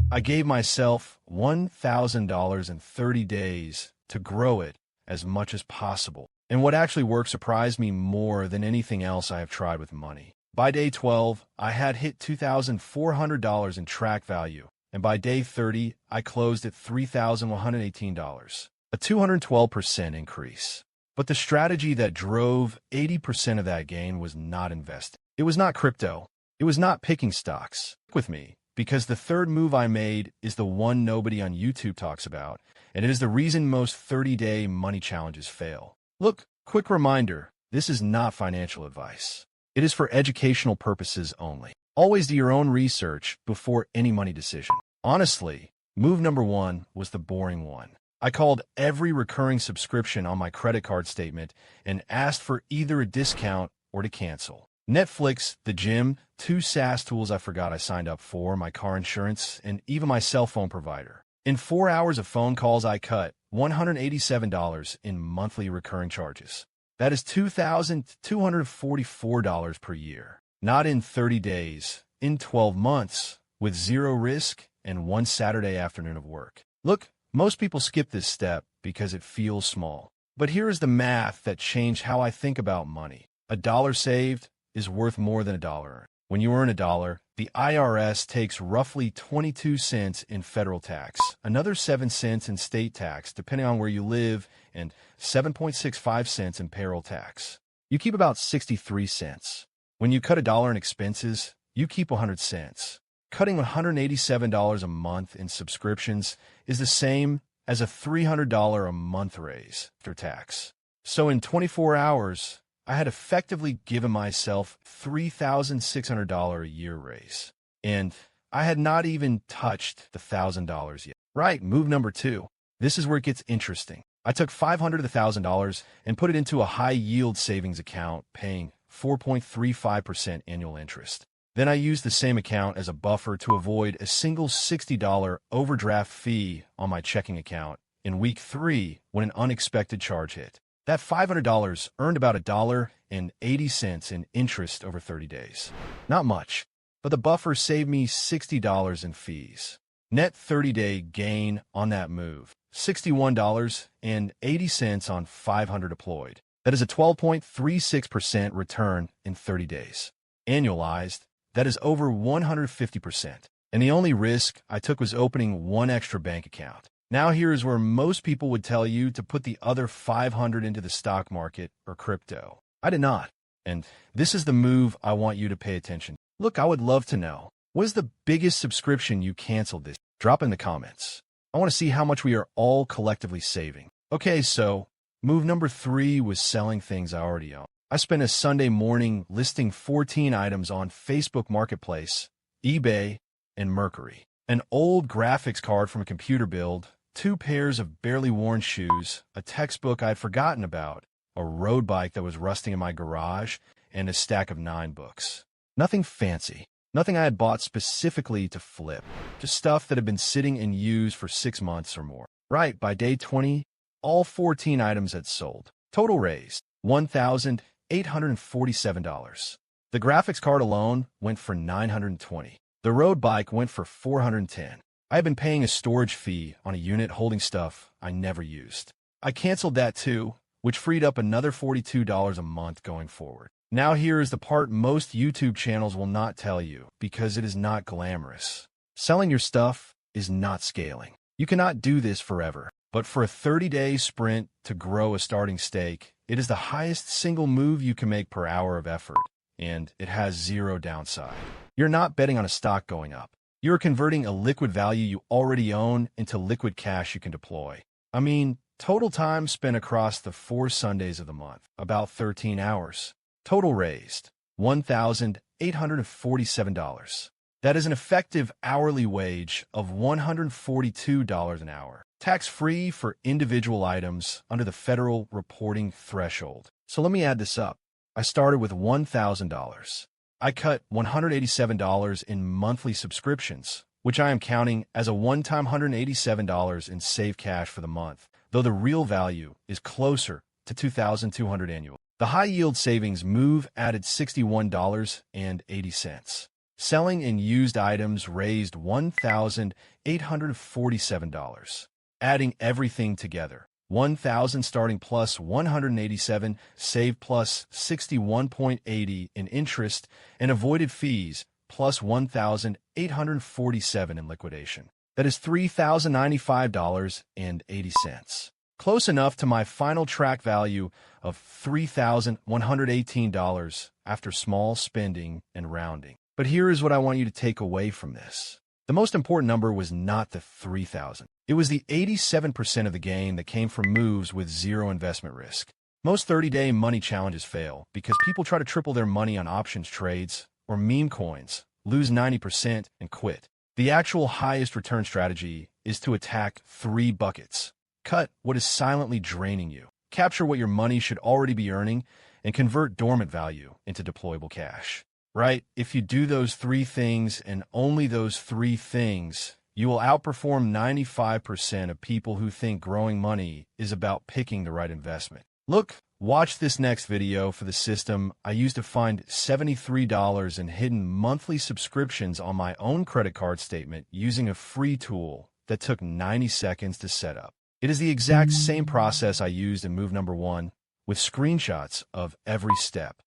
I gave myself $1,000 in 30 days to grow it as much as possible. And what actually worked surprised me more than anything else I have tried with money. By day 12, I had hit $2,400 in track value, and by day 30, I closed at $3,118, a 212% increase. But the strategy that drove 80% of that gain was not investing. It was not crypto. It was not picking stocks. Stick with me, because the third move I made is the one nobody on YouTube talks about, and it is the reason most 30-day money challenges fail. Look, quick reminder, this is not financial advice. It is for educational purposes only. Always do your own research before any money decision. Honestly, move number one was the boring one. I called every recurring subscription on my credit card statement and asked for either a discount or to cancel. Netflix, the gym, 2 SaaS tools I forgot I signed up for, my car insurance, and even my cell phone provider. In 4 hours of phone calls, I cut $187 in monthly recurring charges. That is $2,244 per year. Not in 30 days, in 12 months, with zero risk and 1 Saturday afternoon of work. Look, most people skip this step because it feels small. But here is the math that changed how I think about money. $1 saved is worth more than $1 earned. When you earn $1, the IRS takes roughly 22 cents in federal tax, another 7 cents in state tax, depending on where you live, and 7.65 cents in payroll tax. You keep about 63 cents. When you cut $1 in expenses, you keep 100 cents. Cutting $187 a month in subscriptions is the same as a $300 a month raise after tax. So in 24 hours, I had effectively given myself $3,600 a year raise. And I had not even touched the $1,000 yet. Right, move number 2. This is where it gets interesting. I took $500 of the $1,000 and put it into a high-yield savings account, paying 4.35% annual interest. Then I used the same account as a buffer to avoid a single $60 overdraft fee on my checking account in week 3 when an unexpected charge hit. That $500 earned about $1.80 in interest over 30 days. Not much, but the buffer saved me $60 in fees. Net 30-day gain on that move, $61.80 on $500 deployed. That is a 12.36% return in 30 days. Annualized, that is over 150%. And the only risk I took was opening 1 extra bank account. Now here is where most people would tell you to put the other $500 into the stock market or crypto. I did not. And this is the move I want you to pay attention to. Look, I would love to know, what is the biggest subscription you canceled this? Drop in the comments. I want to see how much we are all collectively saving. Okay, so move number 3 was selling things I already own. I spent a Sunday morning listing 14 items on Facebook Marketplace, eBay, and Mercury. An old graphics card from a computer build, 2 pairs of barely worn shoes, a textbook I had forgotten about, a road bike that was rusting in my garage, and a stack of 9 books. Nothing fancy. Nothing I had bought specifically to flip. Just stuff that had been sitting and used for 6 months or more. Right, by day 20, all 14 items had sold. Total raised, $1,847. The graphics card alone went for $920. The road bike went for $410. I had been paying a storage fee on a unit holding stuff I never used. I canceled that too, which freed up another $42 a month going forward. Now here is the part most YouTube channels will not tell you, because it is not glamorous. Selling your stuff is not scaling. You cannot do this forever, but for a 30-day sprint to grow a starting stake, it is the highest single move you can make per hour of effort, and it has 0 downside. You're not betting on a stock going up. You're converting a liquid value you already own into liquid cash you can deploy. I mean, total time spent across the 4 Sundays of the month, about 13 hours. Total raised, $1,847. That is an effective hourly wage of $142 an hour, tax-free for individual items under the federal reporting threshold. So let me add this up. I started with $1,000. I cut $187 in monthly subscriptions, which I am counting as a one-time $187 in save cash for the month, though the real value is closer to $2,200 annual. The high-yield savings move added $61.80. Selling in used items raised $1,847. Adding everything together, 1,000 starting plus 187, saved plus 61.80 in interest, and avoided fees plus 1,847 in liquidation. That is $3,095.80. Close enough to my final track value of $3,118 after small spending and rounding. But here is what I want you to take away from this. The most important number was not the 3,000. It was the 87% of the gain that came from moves with zero investment risk. Most 30-day money challenges fail because people try to triple their money on options trades or meme coins, lose 90%, and quit. The actual highest return strategy is to attack 3 buckets. Cut what is silently draining you. Capture what your money should already be earning and convert dormant value into deployable cash. Right? If you do those 3 things and only those 3 things, you will outperform 95% of people who think growing money is about picking the right investment. Look, watch this next video for the system I used to find $73 in hidden monthly subscriptions on my own credit card statement using a free tool that took 90 seconds to set up. It is the exact same process I used in move number 1 with screenshots of every step.